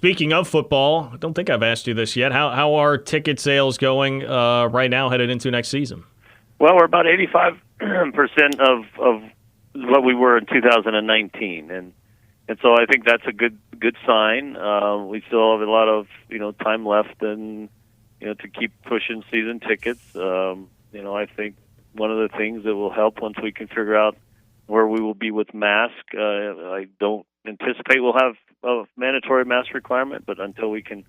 speaking of football, I don't think I've asked you this yet. How are ticket sales going right now headed into next season? Well, we're about 85% of what we were in 2019, and so I think that's a good sign. We still have a lot of time left, and to keep pushing season tickets. I think one of the things that will help once we can figure out where we will be with mask. I don't anticipate we'll have a mandatory mask requirement, but until we can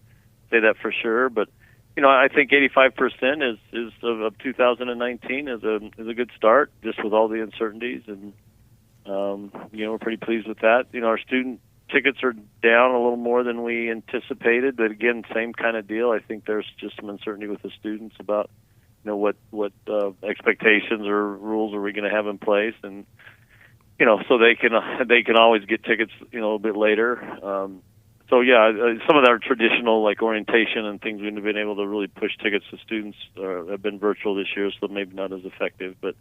say that for sure. But I think 85% is of 2019 is a good start, just with all the uncertainties, and we're pretty pleased with that. Our student tickets are down a little more than we anticipated, but again, same kind of deal. I think there's just some uncertainty with the students about what expectations or rules are we going to have in place, and so they can always get tickets a bit later. So yeah, some of our traditional like orientation and things we've been able to really push tickets to students have been virtual this year, so maybe not as effective. But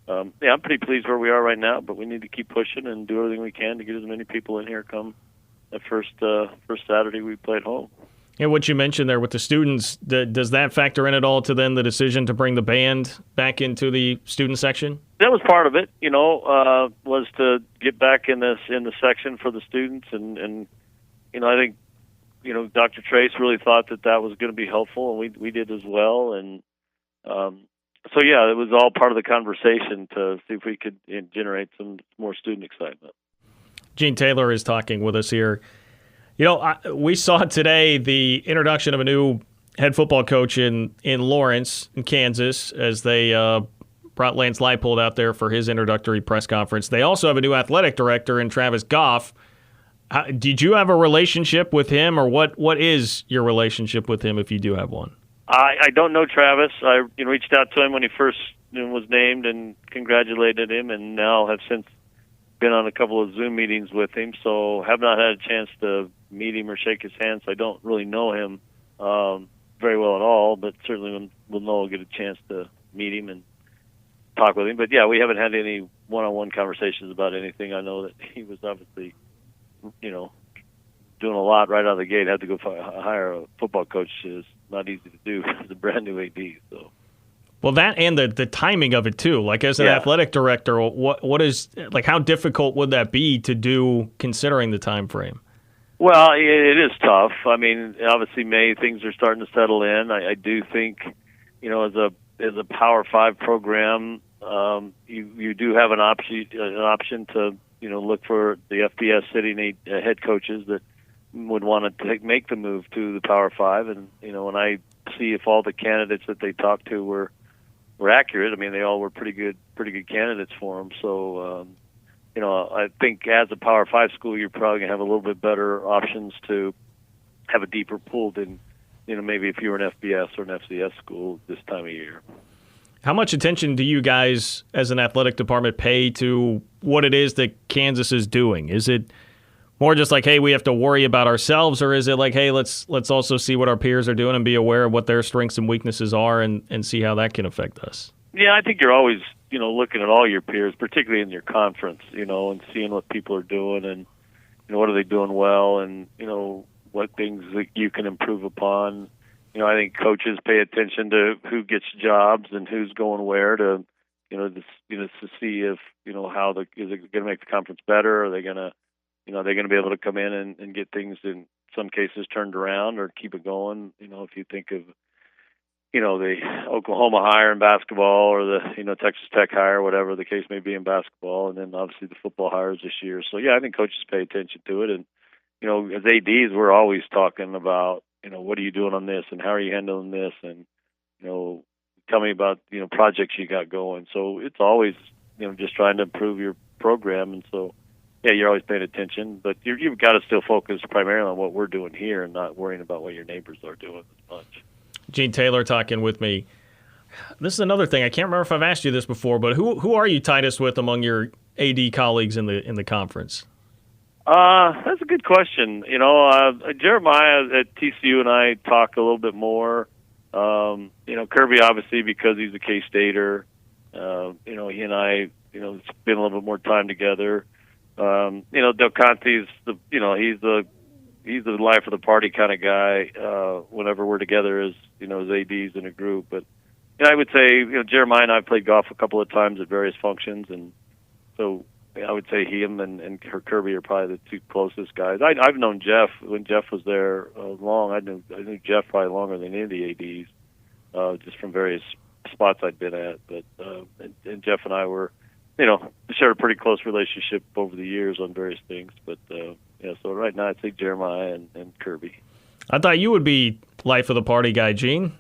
yeah, I'm pretty pleased where we are right now. But we need to keep pushing and do everything we can to get as many people in here come the first Saturday we play at home. And what you mentioned there with the students, does that factor in at all to then the decision to bring the band back into the student section? That was part of it, was to get back in the section for the students, and I think Dr. Trace really thought that was going to be helpful, and we did as well, and so yeah, it was all part of the conversation to see if we could generate some more student excitement. Gene Taylor is talking with us here. We saw today the introduction of a new head football coach in Lawrence, in Kansas, as they brought Lance Leipold out there for his introductory press conference. They also have a new athletic director in Travis Goff. Did you have a relationship with him, or what is your relationship with him if you do have one? I don't know Travis. I reached out to him when he first was named and congratulated him, and now have since been on a couple of Zoom meetings with him, so have not had a chance to meet him or shake his hand, so I don't really know him very well at all, but certainly we'll get a chance to meet him and talk with him. But yeah, we haven't had any one-on-one conversations about anything. I know that he was obviously, doing a lot right out of the gate. Had to go hire a football coach is not easy to do. It's a brand new AD, so. Well, that and the timing of it too. Like as an athletic director, what is like? How difficult would that be to do considering the time frame? Well, it is tough. I mean, obviously May things are starting to settle in. I do think, as a Power 5 program, you do have an option to look for the FBS City head coaches that would want to make the move to the Power 5, and when I see if all the candidates that they talked to were accurate. I mean, they all were pretty good candidates for them. So, I think as a Power 5 school, you're probably going to have a little bit better options to have a deeper pool than, maybe if you were an FBS or an FCS school this time of year. How much attention do you guys as an athletic department pay to what it is that Kansas is doing? Is it more just like, hey, we have to worry about ourselves, or is it like, hey, let's also see what our peers are doing and be aware of what their strengths and weaknesses are and see how that can affect us? Yeah, I think you're always, looking at all your peers, particularly in your conference, and seeing what people are doing and, what are they doing well and, what things that you can improve upon. I think coaches pay attention to who gets jobs and who's going where to see if, is it going to make the conference better? Are they going to, they're going to be able to come in and get things in some cases turned around or keep it going. If you think of, the Oklahoma hire in basketball or the, Texas Tech hire, whatever the case may be in basketball, and then obviously the football hires this year. So, yeah, I think coaches pay attention to it. And, as ADs, we're always talking about, what are you doing on this and how are you handling this? And, tell me about, projects you got going. So it's always, just trying to improve your program. And so, yeah, you're always paying attention, but you've got to still focus primarily on what we're doing here and not worrying about what your neighbors are doing as much. Gene Taylor talking with me. This is another thing. I can't remember if I've asked you this before, but who are you tightest with among your AD colleagues in the conference? That's a good question. Jeremiah at TCU and I talk a little bit more. Kirby, obviously, because he's a K-Stater. He and I, spend a little bit more time together. Del Conte's he's the he's the life of the party kind of guy. Whenever we're together as as ads in a group, but I would say Jeremiah and I played golf a couple of times at various functions, and so I would say him and Kirby are probably the two closest guys. I've known Jeff when Jeff was there long. I knew Jeff probably longer than any of the ads, just from various spots I'd been at. But and Jeff and I were, shared a pretty close relationship over the years on various things. But so right now I'd say Jeremiah and Kirby. I thought you would be life of the party guy, Gene.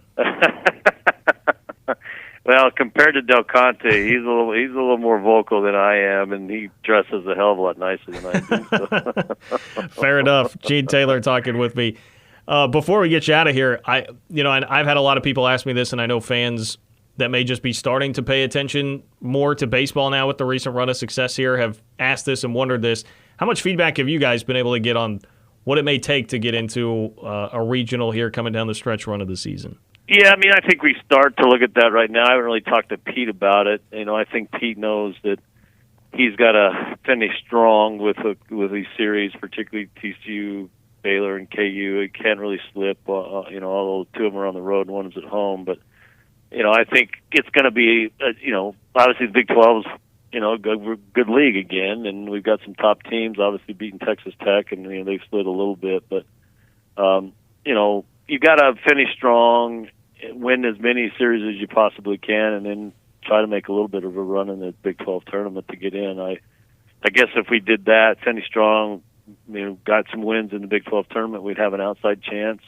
Well, compared to Del Conte, he's a little more vocal than I am, and he dresses a hell of a lot nicer than I do. So. Fair enough. Gene Taylor talking with me. Before we get you out of here, and I've had a lot of people ask me this, and I know fans that may just be starting to pay attention more to baseball now with the recent run of success here have asked this and wondered this. How much feedback have you guys been able to get on what it may take to get into a regional here coming down the stretch run of the season? Yeah, I think we start to look at that right now. I haven't really talked to Pete about it. I think Pete knows that he's got to finish strong with these series, particularly TCU, Baylor, and KU. It can't really slip. Although two of them are on the road and one is at home. But I think it's going to be obviously the Big 12's a good league again, and we've got some top teams. Obviously beating Texas Tech, and they've slid a little bit, but you got to finish strong, win as many series as you possibly can, and then try to make a little bit of a run in the Big 12 tournament to get in. I guess if we did that, finish strong, got some wins in the Big 12 tournament, we'd have an outside chance.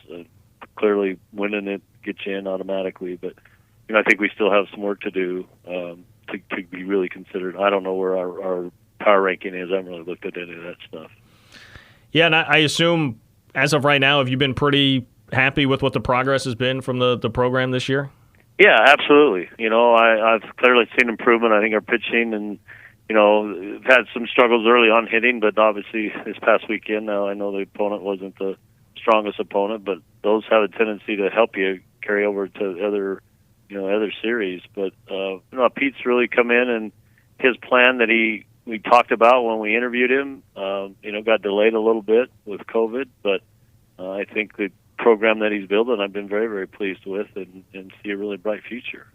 Clearly, winning it gets you in automatically, but I think we still have some work to do to be really considered. I don't know where our power ranking is. I haven't really looked at any of that stuff. Yeah, and I assume as of right now, have you been pretty happy with what the progress has been from the program this year? Yeah, absolutely. I've clearly seen improvement. I think our pitching and, we've had some struggles early on hitting, but obviously this past weekend, now I know the opponent wasn't the strongest opponent, but those have a tendency to help you carry over to other series. But, Pete's really come in, and his plan that we talked about when we interviewed him, got delayed a little bit with COVID, but I think the program that he's building, I've been very, very pleased with, and see a really bright future.